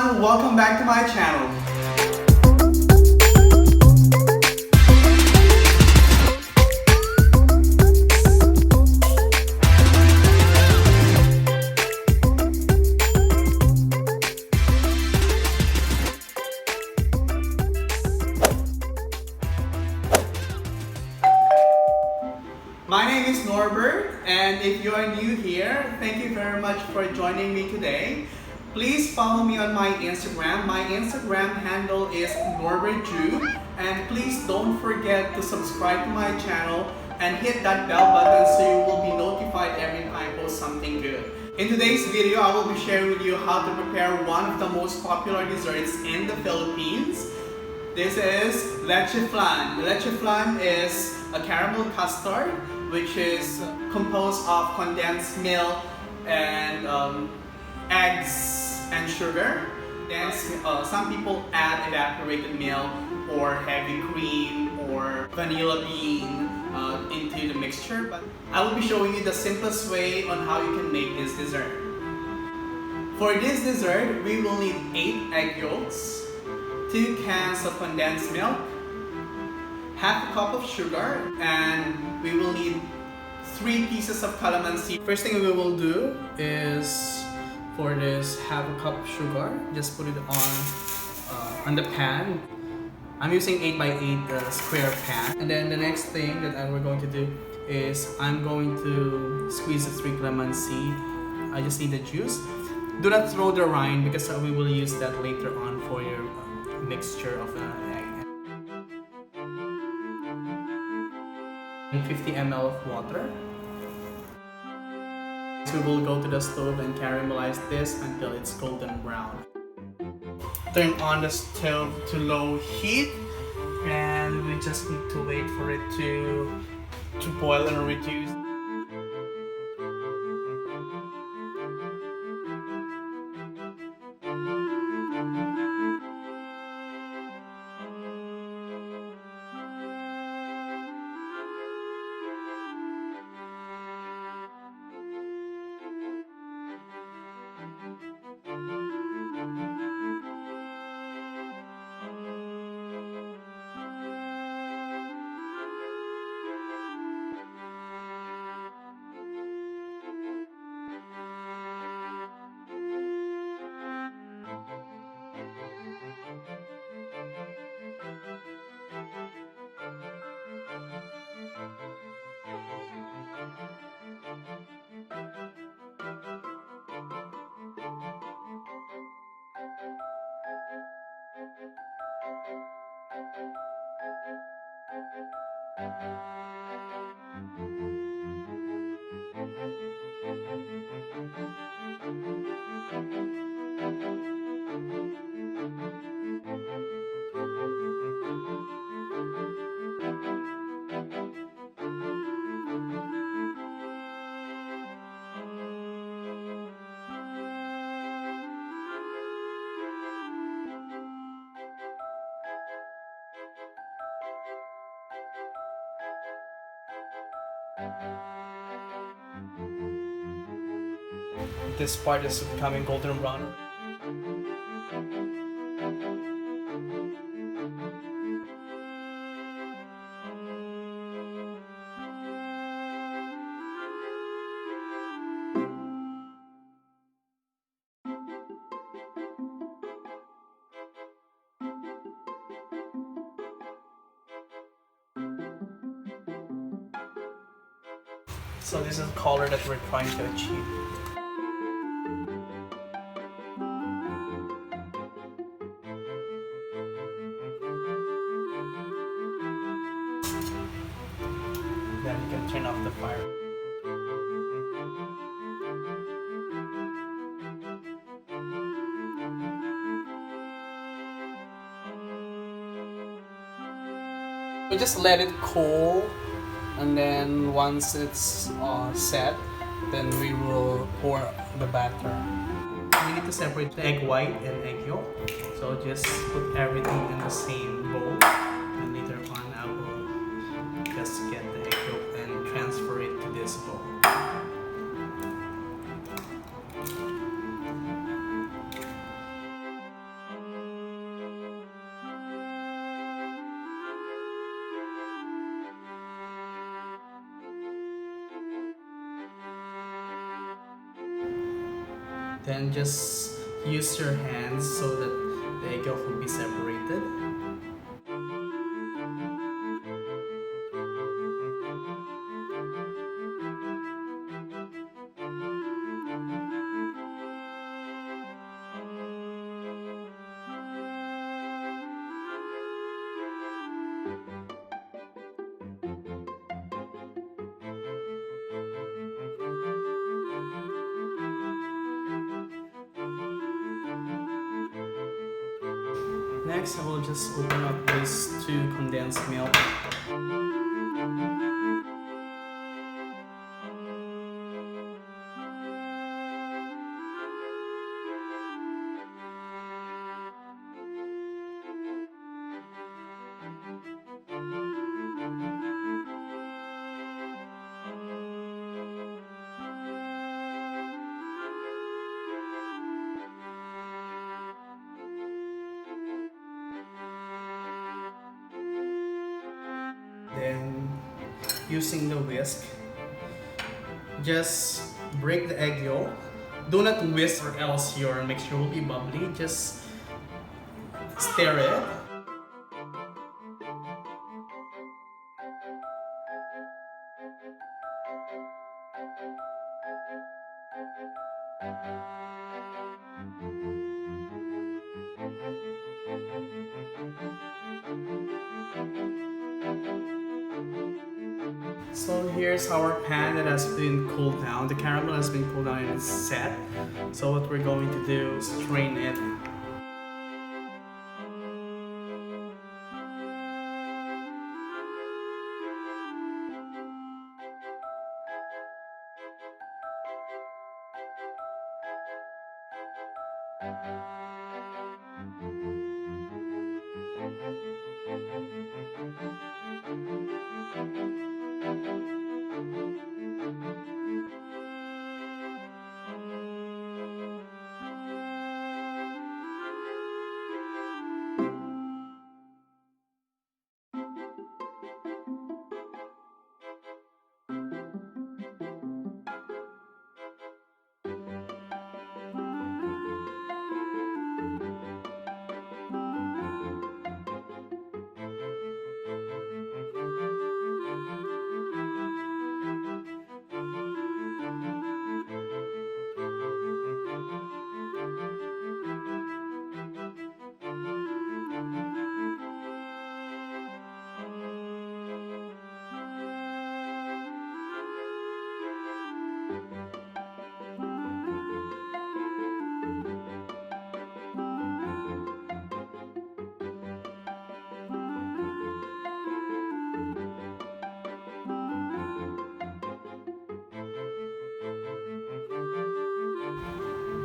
everyone, welcome back to my channel. My name is Norbert, and if you are new here, thank you very much for joining me today. Please follow me on my Instagram. My Instagram handle is NorbertJu, and please don't forget to subscribe to my channel and hit that bell button so you will be notified every time I post something good. In today's video, I will be sharing with you how to prepare one of the most popular desserts in the Philippines. This is leche flan. Leche flan is a caramel custard which is composed of condensed milk and eggs and sugar. Then some people add evaporated milk or heavy cream or vanilla bean into the mixture. But I will be showing you the simplest way on how you can make this dessert. For this dessert, we will need 8 egg yolks, 2 cans of condensed milk, half a cup of sugar, and we will need 3 pieces of calamansi. First thing we will do is, for this half a cup of sugar, just put it on the pan. I'm using 8x8 square pan. And then the next thing that we're going to do is I'm going to squeeze the 3 calamansi. I just need the juice. Do not throw the rind because we will use that later on for your mixture of the egg. And 50 ml of water. So we will go to the stove and caramelize this until it's golden brown. Turn on the stove to low heat, and we just need to wait for it to boil and reduce. This part is becoming golden brown. So this is the color that we're trying to achieve. Then you can turn off the fire. We just let it cool, and then once it's set, then we will pour the batter. We need to separate the egg white and egg yolk, so just put everything in the same bowl, and later on I will just get the egg yolk and transfer it to this bowl. Then just use your hands so that the egg yolk will be separated. Next, I will just open up these 2 condensed milk. Then, using the whisk, just break the egg yolk. Do not whisk or else your mixture will be bubbly. Just stir it. So here's our pan that has been cooled down. The caramel has been cooled down and it's set. So what we're going to do is strain it.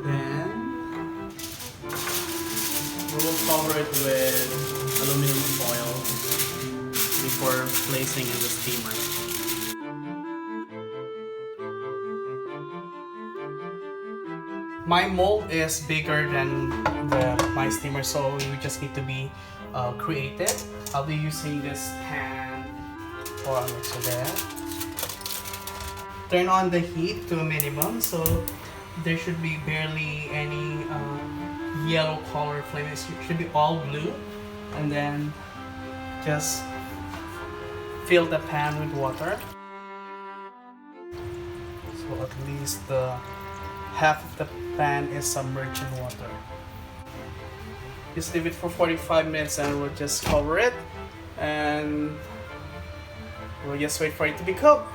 Then we will cover it with aluminum foil before placing in the steamer. My mold is bigger than my steamer, so you just need to be creative. I'll be using this pan for a mixer there. Turn on the heat to a minimum so there should be barely any yellow color flame. It should be all blue. And then just fill the pan with water. So at least the half of the pan is submerged in water. Just leave it for 45 minutes and we'll just cover it and we'll just wait for it to be cooked.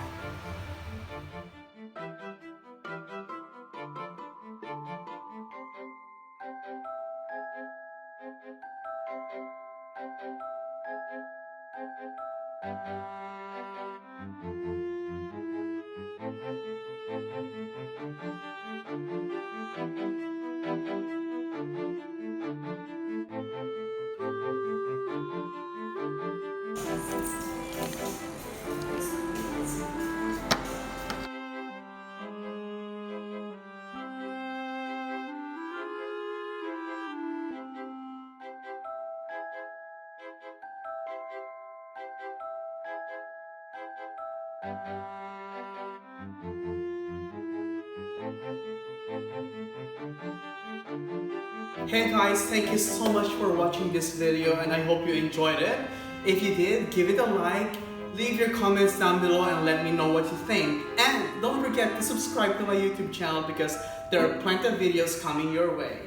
Hey guys, thank you so much for watching this video and I hope you enjoyed it. If you did, give it a like, leave your comments down below and let me know what you think. And don't forget to subscribe to my YouTube channel because there are plenty of videos coming your way.